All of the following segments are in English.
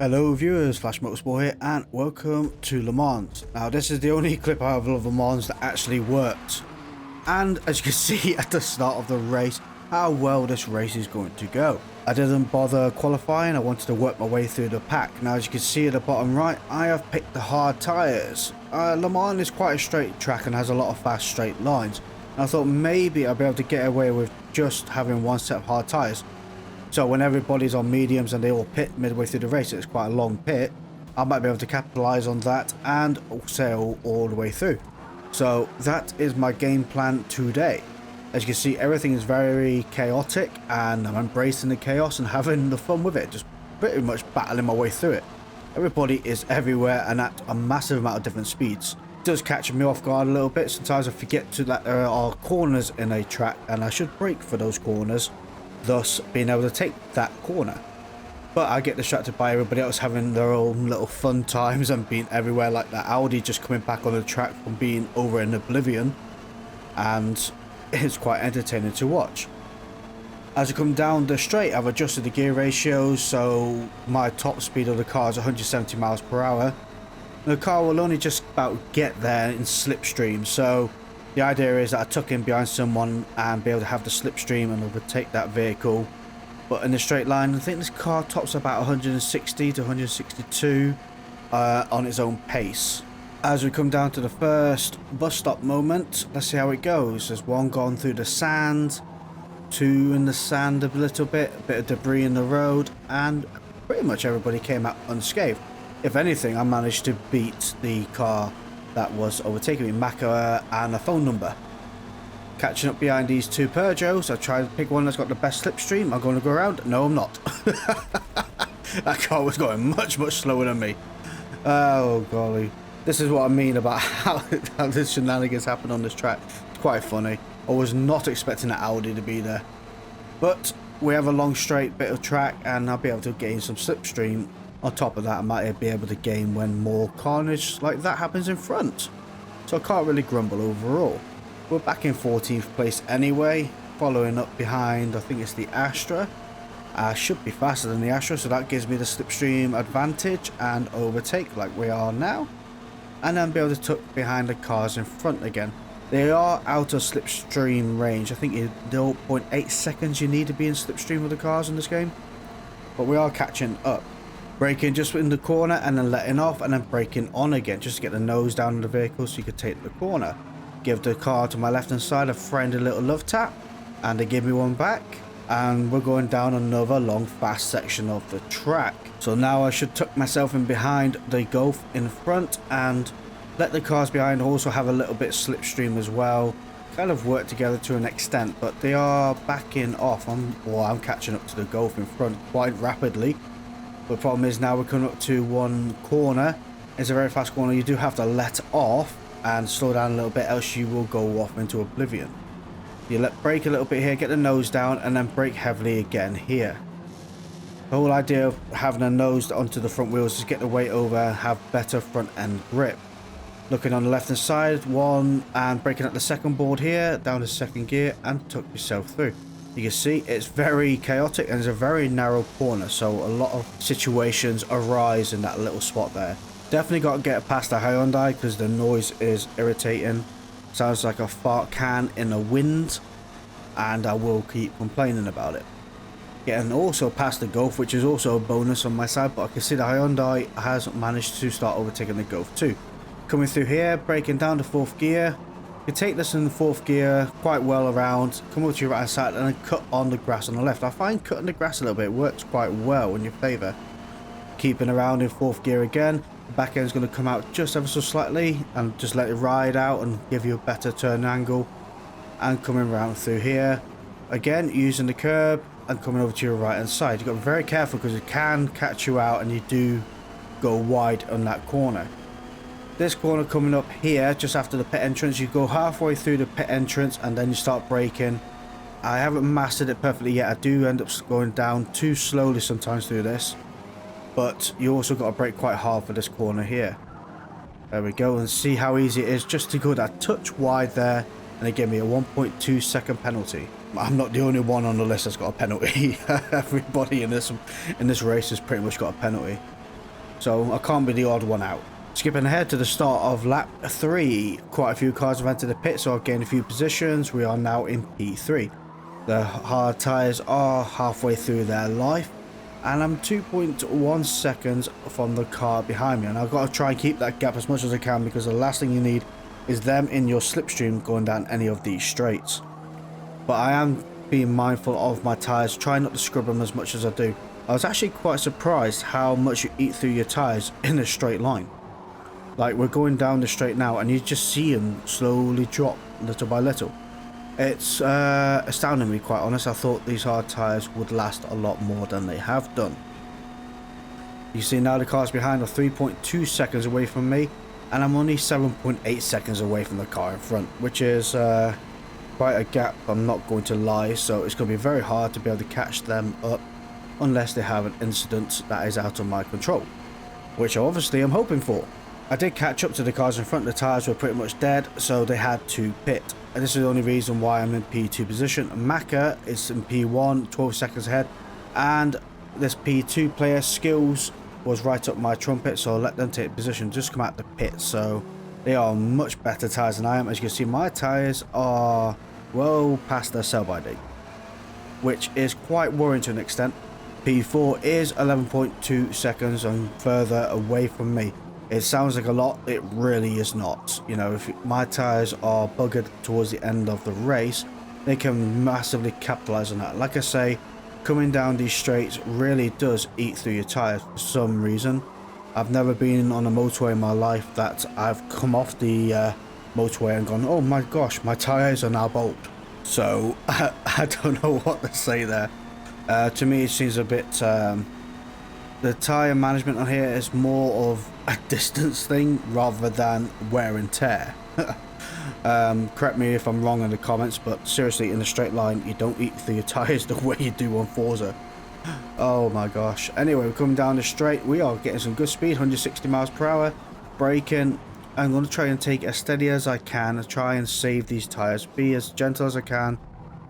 Hello viewers, Motorsport here and welcome to Le Mans. Now this is the only clip I have of Le Mans that actually worked. And as you can see at the start of the race, how well this race is going to go. I didn't bother qualifying, I wanted to work my way through the pack. Now as you can see at the bottom right, I have picked the hard tyres. Le Mans is quite a straight track and has a lot of fast straight lines. And I thought maybe I'll be able to get away with just having one set of hard tyres. So when everybody's on mediums and they all pit midway through the race, it's quite a long pit, I might be able to capitalise on that and sail all the way through. So that is my game plan today. As you can see, everything is very chaotic and I'm embracing the chaos and having the fun with it, just pretty much battling my way through it. Everybody is everywhere and at a massive amount of different speeds. It does catch me off guard a little bit. Sometimes I forget that there are corners in a track and I should brake for those corners, thus being able to take that corner. But I get distracted by everybody else having their own little fun times and being everywhere, like that Audi just coming back on the track from being over in oblivion, and it's quite entertaining to watch. As I come down the straight, I've adjusted the gear ratios so my top speed of the car is 170 miles per hour. The car will only just about get there in slipstream, so the idea is that I tuck in behind someone and be able to have the slipstream and overtake that vehicle. But in the straight line, I think this car tops about 160 to 162 on its own pace. As we come down to the first bus stop moment, let's see how it goes. There's one gone through the sand, two in the sand a little bit, a bit of debris in the road, and pretty much everybody came out unscathed. If anything, I managed to beat the car that was overtaking me, Macca and a phone number. Catching up behind these two Peugeots, I tried to pick one that's got the best slipstream. I'm going to go around. No, I'm not. That car was going much slower than me. Oh golly, this is what I mean about how this shenanigans happen on this track. It's quite funny. I was not expecting that Audi to be there, but we have a long straight bit of track and I'll be able to gain some slipstream. On top of that, I might be able to gain when more carnage like that happens in front. So I can't really grumble overall. We're back in 14th place anyway, following up behind, I think it's the Astra. I should be faster than the Astra, so that gives me the slipstream advantage and overtake like we are now. And then be able to tuck behind the cars in front again. They are out of slipstream range. I think 0.8 seconds you need to be in slipstream with the cars in this game. But we are catching up. Braking just in the corner and then letting off and then braking on again just to get the nose down in the vehicle so you could take the corner. Give the car to my left hand side a friendly little love tap and they give me one back, and we're going down another long fast section of the track. So now I should tuck myself in behind the Golf in front and let the cars behind also have a little bit slipstream as well. Kind of work together to an extent, but they are backing off. I'm catching up to the Golf in front quite rapidly. The problem is now we're coming up to one corner. It's a very fast corner. You do have to let off and slow down a little bit, else you will go off into oblivion. You brake a little bit here, get the nose down, and then brake heavily again here. The whole idea of having a nose onto the front wheels is get the weight over and have better front end grip. Looking on the left hand side, one, and braking at the second board here, down to second gear, and tuck yourself through. You can see it's very chaotic and it's a very narrow corner, so a lot of situations arise in that little spot there. Definitely got to get past the Hyundai because the noise is irritating. Sounds like a fart can in the wind, and I will keep complaining about it. Getting also past the Golf, which is also a bonus on my side, but I can see the Hyundai has managed to start overtaking the Golf too. Coming through here, braking down to fourth gear. You can take this in the fourth gear quite well around, come over to your right hand side and then cut on the grass on the left. I find cutting the grass a little bit works quite well in your favour. Keeping around in fourth gear again, the back end is going to come out just ever so slightly and just let it ride out and give you a better turn angle. And coming around through here, again using the curb and coming over to your right hand side. You've got to be very careful because it can catch you out and you do go wide on that corner. This corner coming up here just after the pit entrance, you go halfway through the pit entrance and then you start braking. I haven't mastered it perfectly yet. I do end up going down too slowly sometimes through this, but you also got to brake quite hard for this corner here. There we go, and see how easy it is just to go that touch wide there, and they give me a 1.2 second penalty. I'm not the only one on the list that's got a penalty. Everybody in this race has pretty much got a penalty. so I can't be the odd one out. Skipping ahead to the start of lap 3, quite a few cars have entered the pit, so I've gained a few positions. We are now in P3. The hard tyres are halfway through their life, and I'm 2.1 seconds from the car behind me, and I've got to try and keep that gap as much as I can, because the last thing you need is them in your slipstream going down any of these straights. But I am being mindful of my tyres, trying not to scrub them as much as I do. I was actually quite surprised how much you eat through your tyres in a straight line. Like, we're going down the straight now and you just see them slowly drop little by little. It's astounding me, quite honest. I thought these hard tyres would last a lot more than they have done. You see now the cars behind are 3.2 seconds away from me, and I'm only 7.8 seconds away from the car in front, which is quite a gap, I'm not going to lie. So it's going to be very hard to be able to catch them up unless they have an incident that is out of my control, which obviously I'm hoping for. I did catch up to the cars in front. The tyres were pretty much dead, so they had to pit. And this is the only reason why I'm in P2 position. Maka is in P1, 12 seconds ahead. And this P2 player, Skills, was right up my trumpet, so I'll let them take position, just come out the pit. So they are much better tyres than I am. As you can see, my tyres are well past their sell-by date, which is quite worrying to an extent. P4 is 11.2 seconds and further away from me. It sounds like a lot, it really is not. You know, if my tyres are buggered towards the end of the race, they can massively capitalise on that. Like I say, coming down these straights really does eat through your tyres for some reason. I've never been on a motorway in my life that I've come off the motorway and gone, oh my gosh, my tyres are now bald. So I don't know what to say there. To me it seems a bit... the tyre management on here is more of a distance thing rather than wear and tear. Correct me if I'm wrong in the comments, but seriously, in a straight line you don't eat through your tyres the way you do on Forza. Oh my gosh. Anyway, we're coming down the straight. We are getting some good speed, 160 miles per hour. Braking. I'm going to try and take it as steady as I can and try and save these tyres. Be as gentle as I can.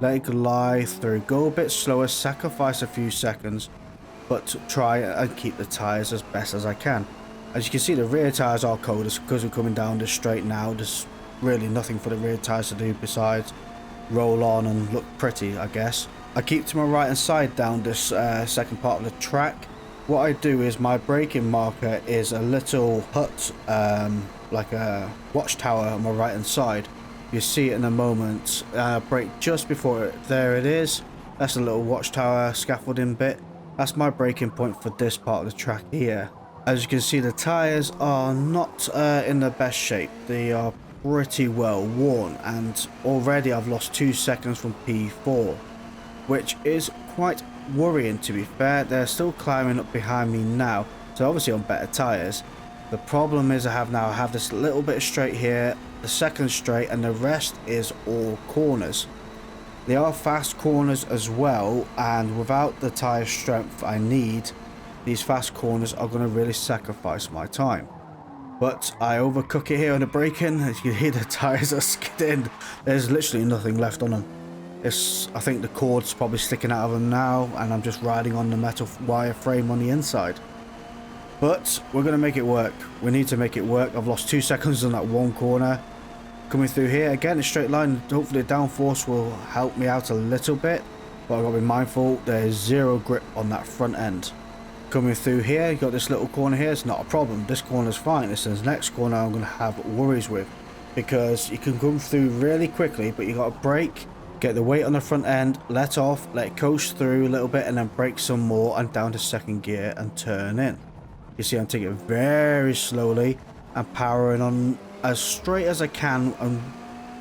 Let it glide through. Go a bit slower, sacrifice a few seconds, but try and keep the tyres as best as I can. As you can see, the rear tyres are cold. It's because we're coming down the straight now. There's really nothing for the rear tyres to do besides roll on and look pretty, I guess. I keep to my right hand side down this second part of the track. What I do is my braking marker is a little hut, like a watchtower on my right hand side. You see it in a moment. Brake just before it. There it is. That's a little watchtower scaffolding bit. That's my braking point for this part of the track here. As you can see, the tyres are not in the best shape. They are pretty well worn, and already I've lost 2 seconds from P4, which is quite worrying, to be fair. They're still climbing up behind me now, so obviously on better tyres. The problem is I have this little bit straight here, the second straight, and the rest is all corners. They are fast corners as well, and without the tyre strength I need, these fast corners are going to really sacrifice my time. But I overcook it here on the braking. As you can hear, the tyres are skidding. There's literally nothing left on them. I think the cord's probably sticking out of them now, and I'm just riding on the metal wire frame on the inside. But we're going to make it work. We need to make it work. I've lost 2 seconds on that one corner. Coming through here, again, a straight line. Hopefully the downforce will help me out a little bit. But I've got to be mindful, there's zero grip on that front end. Coming through here, you got this little corner here, it's not a problem. This corner's fine. This is the next corner I'm going to have worries with, because you can come through really quickly, but you got to brake, get the weight on the front end, let off, let it coast through a little bit, and then brake some more and down to second gear and turn in. You see, I'm taking it very slowly and powering on as straight as I can and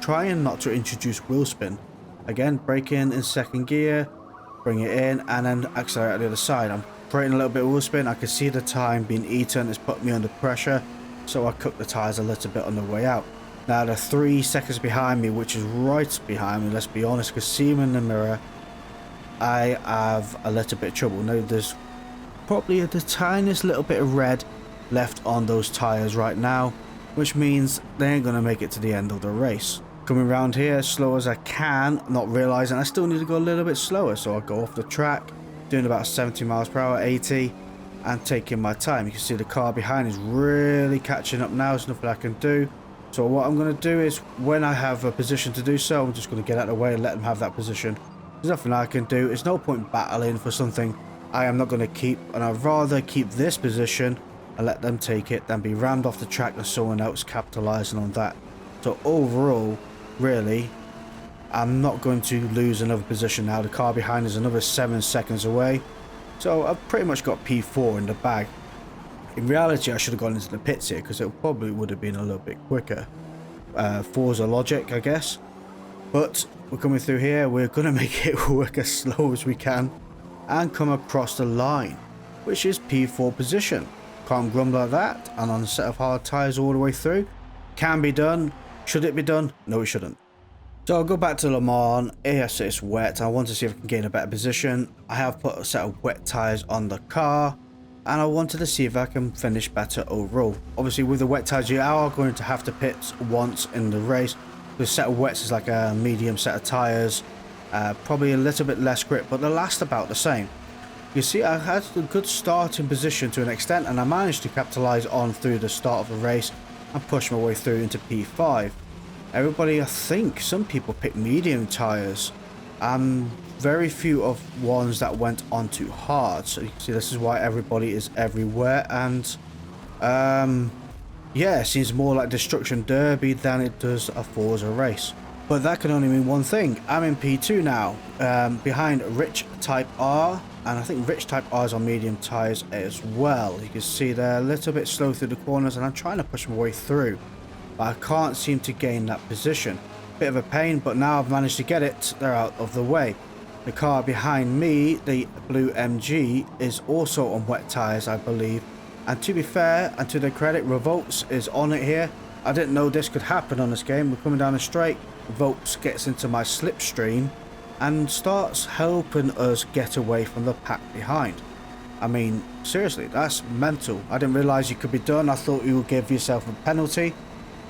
trying not to introduce wheel spin. Again, braking in second gear, bring it in, and then accelerate at the other side. I'm creating a little bit of wheel spin. I can see the time being eaten. It's put me under pressure, so I cook the tyres a little bit on the way out. Now they're 3 seconds behind me, which is right behind me, let's be honest. I can see them in the mirror. I have a little bit of trouble. Now there's probably the tiniest little bit of red left on those tyres right now, which means they ain't going to make it to the end of the race. Coming around here as slow as I can, not realising I still need to go a little bit slower, so I'll go off the track, doing about 70 miles per hour, 80, and taking my time. You can see the car behind is really catching up now. There's nothing I can do. So what I'm going to do is, when I have a position to do so, I'm just going to get out of the way and let them have that position. There's nothing I can do. It's no point battling for something I am not going to keep, and I'd rather keep this position and let them take it than be rammed off the track and someone else capitalizing on that. So overall, really, I'm not going to lose another position now. The car behind is another 7 seconds away. So I've pretty much got P4 in the bag. In reality, I should have gone into the pits here because it probably would have been a little bit quicker. Forza logic, I guess. But we're coming through here. We're going to make it work as slow as we can and come across the line, which is P4 position. Can't grumble at that. And on a set of hard tyres all the way through. Can be done. Should it be done? No, it shouldn't. So I'll go back to Le Mans. Yes, it's wet. I want to see if I can gain a better position. I have put a set of wet tyres on the car, and I wanted to see if I can finish better overall. Obviously, with the wet tyres, you are going to have to pit once in the race. The set of wets is like a medium set of tyres, probably a little bit less grip, but they last about the same. You see, I had a good starting position to an extent, and I managed to capitalise on through the start of the race and push my way through into P5. Everybody, I think, some people picked medium tyres, very few of ones that went on too hard. So you can see this is why everybody is everywhere, and yeah, it seems more like Destruction Derby than it does a Forza race. But that can only mean one thing. I'm in P2 now, behind Rich Type R, and I think Rich Type R is on medium tyres as well. You can see they're a little bit slow through the corners, and I'm trying to push my way through, but I can't seem to gain that position. Bit of a pain, but now I've managed to get it. They're out of the way. The car behind me, the blue MG, is also on wet tyres, I believe. And to be fair, and to their credit, Revolts is on it here. I didn't know this could happen on this game. We're coming down the straight. Revolts gets into my slipstream and starts helping us get away from the pack behind. I mean, seriously, that's mental. I didn't realise you could be done. I thought you would give yourself a penalty,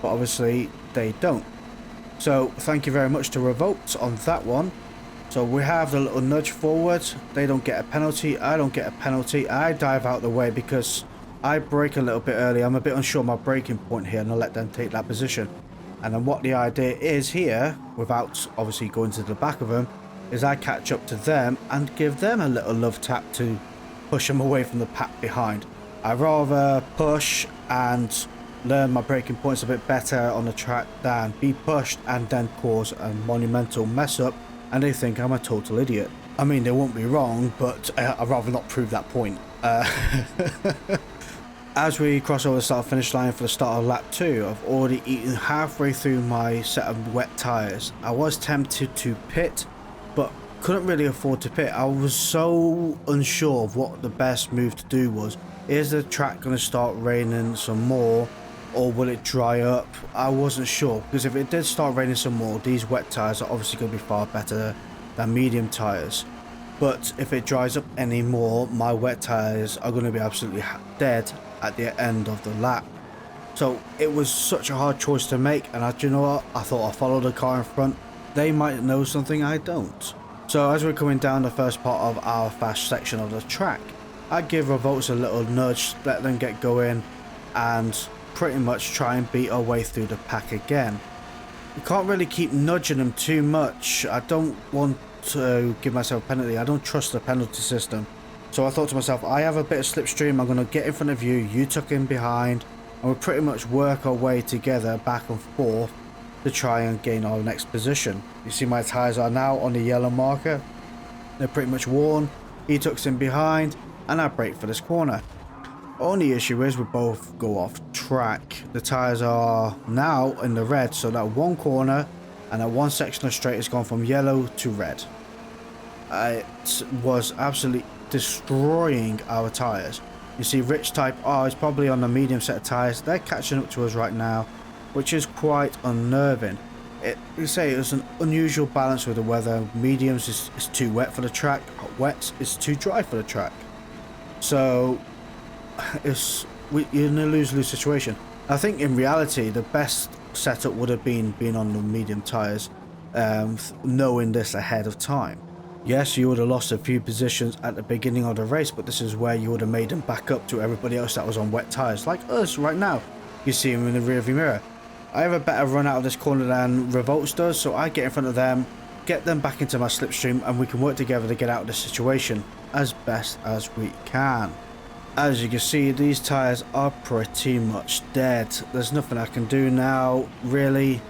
but obviously they don't. So thank you very much to Revolts on that one. So we have the little nudge forward. They don't get a penalty. I don't get a penalty. I dive out the way because I brake a little bit early. I'm a bit unsure of my braking point here, and I'll let them take that position. And then what the idea is here, without obviously going to the back of them, is I catch up to them and give them a little love tap to push them away from the pack behind. I rather push and learn my braking points a bit better on the track than be pushed and then cause a monumental mess up and they think I'm a total idiot. I mean, they won't be wrong, but I'd rather not prove that point. As we cross over the start finish line for the start of lap 2, I've already eaten halfway through my set of wet tyres. I was tempted to pit, but couldn't really afford to pit. I was so unsure of what the best move to do was. Is the track going to start raining some more, or will it dry up? I wasn't sure, because if it did start raining some more, these wet tyres are obviously going to be far better than medium tyres. But if it dries up any more, my wet tyres are going to be absolutely dead at the end of the lap. So it was such a hard choice to make, and do you know what? I thought I'd follow the car in front. They might know something I don't. So as we're coming down the first part of our fast section of the track, I give Revolts a little nudge, let them get going, and pretty much try and beat our way through the pack again. You can't really keep nudging them too much. I don't want to give myself a penalty. I don't trust the penalty system. So I thought to myself, I have a bit of slipstream. I'm going to get in front of you. You tuck in behind, and we'll pretty much work our way together back and forth to try and gain our next position. You see my tyres are now on the yellow marker. They're pretty much worn. He tucks in behind, and I brake for this corner. Only issue is we both go off track. The tyres are now in the red, so that one corner and that one section of straight has gone from yellow to red. It was absolutely destroying our tyres. You see Rich Type R is probably on the medium set of tyres. They're catching up to us right now, which is quite unnerving. It was an unusual balance with the weather. Mediums is too wet for the track, wets is too dry for the track. So you're in a lose-lose situation. I think in reality the best setup would have been on the medium tyres, knowing this ahead of time. Yes, you would have lost a few positions at the beginning of the race, but this is where you would have made them back up to everybody else that was on wet tyres, like us right now. You see them in the rearview mirror. I have a better run out of this corner than Revolts does, so I get in front of them, get them back into my slipstream, and we can work together to get out of this situation as best as we can. As you can see, these tyres are pretty much dead. There's nothing I can do now, really.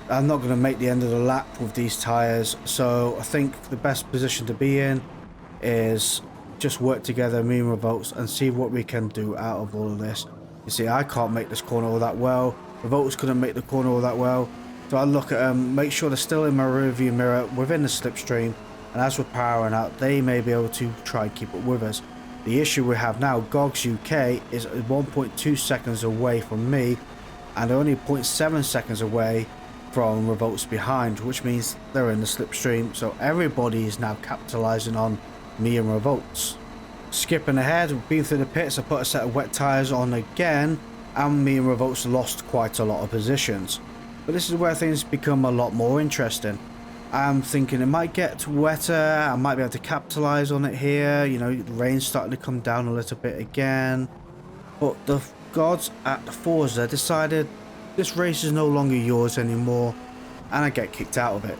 I'm not going to make the end of the lap with these tyres, so I think the best position to be in is just work together, me and Revolts, and see what we can do out of all of this. You see, I can't make this corner all that well. Revolts couldn't make the corner all that well. So I look at them, make sure they're still in my rearview mirror within the slipstream, and as we're powering out, they may be able to try and keep up with us. The issue we have now, Gogs UK is 1.2 seconds away from me, and only 0.7 seconds away from Revolts behind, which means they're in the slipstream, so everybody is now capitalizing on me and Revolts. Skipping ahead, we've been through the pits, I put a set of wet tyres on again, and me and Revolts lost quite a lot of positions. But this is where things become a lot more interesting. I'm thinking it might get wetter, I might be able to capitalize on it here, you know, the rain's starting to come down a little bit again. But the gods at Forza decided this race is no longer yours anymore, and I get kicked out of it.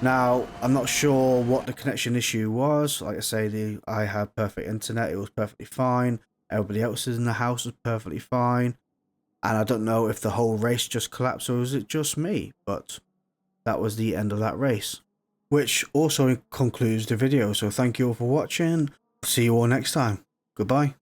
Now, I'm not sure what the connection issue was. Like I say, I had perfect internet, it was perfectly fine. Everybody else in the house was perfectly fine. And I don't know if the whole race just collapsed or was it just me, but that was the end of that race. Which also concludes the video, so thank you all for watching. See you all next time. Goodbye.